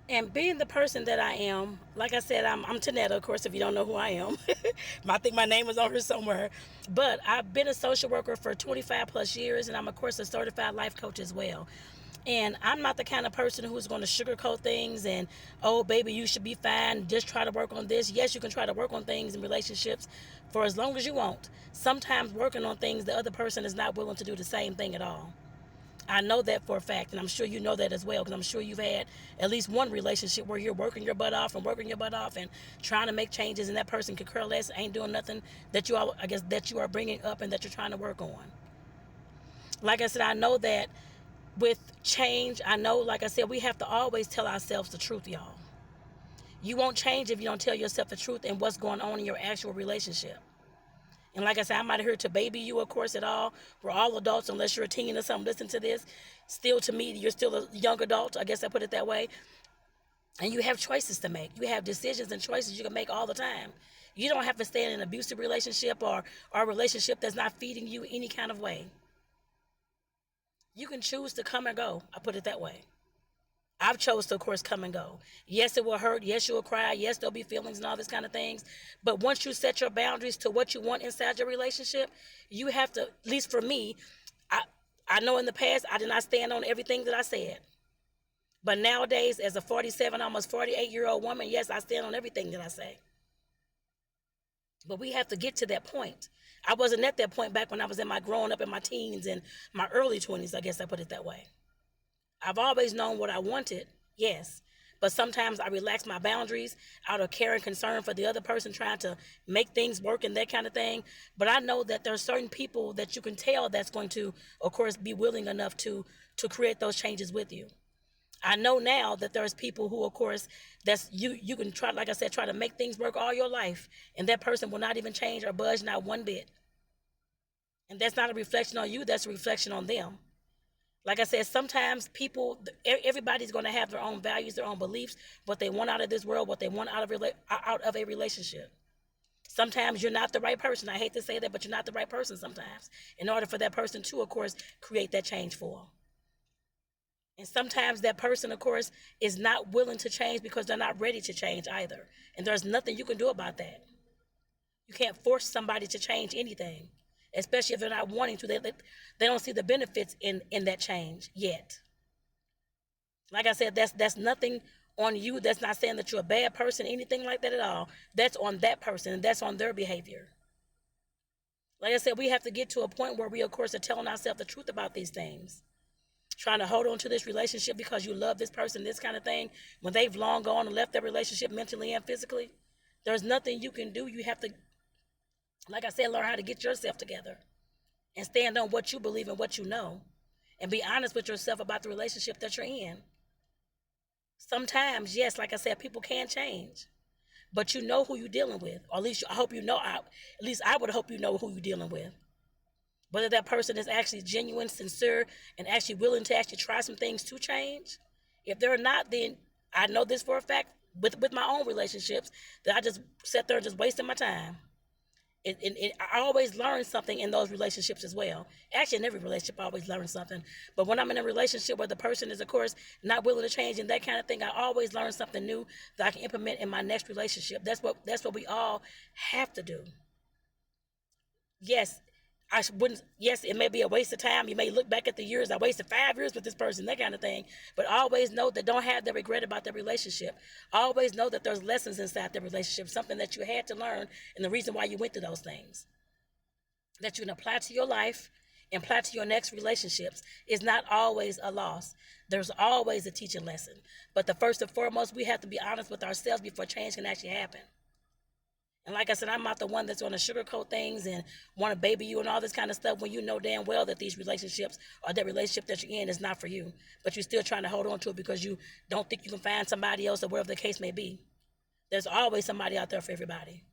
And being the person that I am, like I said, I'm Tonetta, of course, if you don't know who I am. I think my name is on here somewhere. But I've been a social worker for 25 plus years, and I'm, of course, a certified life coach as well. And I'm not the kind of person who's going to sugarcoat things and, oh, baby, you should be fine. Just try to work on this. Yes, you can try to work on things in relationships for as long as you want. Sometimes working on things, the other person is not willing to do the same thing at all. I know that for a fact, and I'm sure you know that as well, because I'm sure you've had at least one relationship where you're working your butt off and working your butt off and trying to make changes, and that person could care less, ain't doing nothing that you all, I guess, that you are bringing up and that you're trying to work on. Like I said, I know that with change, I know, like I said, we have to always tell ourselves the truth, y'all. You won't change if you don't tell yourself the truth and what's going on in your actual relationship. And like I said, I'm not here to baby you, of course, at all. We're all adults, unless you're a teen or something. Listen to this. Still, to me, you're still a young adult. I guess I put it that way. And you have choices to make. You have decisions and choices you can make all the time. You don't have to stay in an abusive relationship or a relationship that's not feeding you any kind of way. You can choose to come and go. I put it that way. I've chose to, of course, come and go. Yes, it will hurt. Yes, you will cry. Yes, there'll be feelings and all this kind of things. But once you set your boundaries to what you want inside your relationship, you have to, at least for me, I, I know in the past I did not stand on everything that I said. But nowadays, as a 47, almost 48-year-old woman, yes, I stand on everything that I say. But we have to get to that point. I wasn't at that point back when I was in my growing up in my teens and my early 20s, I guess I put it that way. I've always known what I wanted, yes. But sometimes I relax my boundaries out of care and concern for the other person trying to make things work and that kind of thing. But I know that there are certain people that you can tell that's going to, of course, be willing enough to create those changes with you. I know now that there's people who, of course, that's you can try, like I said, try to make things work all your life, and that person will not even change or budge not one bit. And that's not a reflection on you, that's a reflection on them. Like I said, sometimes people, everybody's going to have their own values, their own beliefs, what they want out of this world, what they want out of a relationship. Sometimes you're not the right person. I hate to say that, but you're not the right person sometimes. In order for that person to, of course, create that change for them. And sometimes that person, of course, is not willing to change because they're not ready to change either. And there's nothing you can do about that. You can't force somebody to change anything, especially if they're not wanting to. They don't see the benefits in that change yet. Like I said, that's nothing on you. That's not saying that you're a bad person, anything like that at all. That's on that person and that's on their behavior. Like I said, we have to get to a point where we, of course, are telling ourselves the truth about these things. Trying to hold on to this relationship because you love this person, this kind of thing, when they've long gone and left that relationship mentally and physically. There's nothing you can do. You have to, like I said, learn how to get yourself together and stand on what you believe and what you know and be honest with yourself about the relationship that you're in. Sometimes, yes, like I said, people can change, but you know who you're dealing with. Or at least I hope you know. At least I would hope you know who you're dealing with. Whether that person is actually genuine, sincere, and actually willing to actually try some things to change. If they're not, then I know this for a fact with my own relationships that I just sat there and just wasting my time. I always learn something in those relationships as well. Actually, in every relationship, I always learn something. But when I'm in a relationship where the person is, of course, not willing to change and that kind of thing, I always learn something new that I can implement in my next relationship. That's what we all have to do. Yes, I wouldn't. Yes, it may be a waste of time. You may look back at the years. I wasted 5 years with this person, that kind of thing. But always know that don't have the regret about the relationship. Always know that there's lessons inside the relationship, something that you had to learn, and the reason why you went through those things that you can apply to your life and apply to your next relationships is not always a loss. There's always a teaching lesson. But the first and foremost, we have to be honest with ourselves before change can actually happen. And like I said, I'm not the one that's going to sugarcoat things and want to baby you and all this kind of stuff when you know damn well that these relationships or that relationship that you're in is not for you. But you're still trying to hold on to it because you don't think you can find somebody else or whatever the case may be. There's always somebody out there for everybody.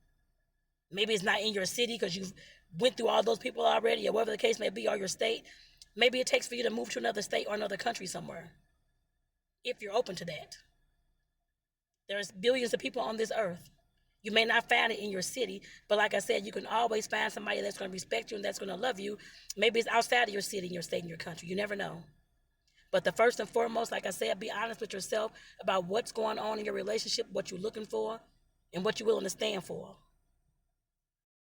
Maybe it's not in your city because you've went through all those people already or whatever the case may be, or your state. Maybe it takes for you to move to another state or another country somewhere if you're open to that. There's billions of people on this earth. You may not find it in your city, but like I said, you can always find somebody that's going to respect you and that's going to love you. Maybe it's outside of your city, your state, and your country. You never know. But the first and foremost, like I said, be honest with yourself about what's going on in your relationship, what you're looking for, and what you're willing to stand for.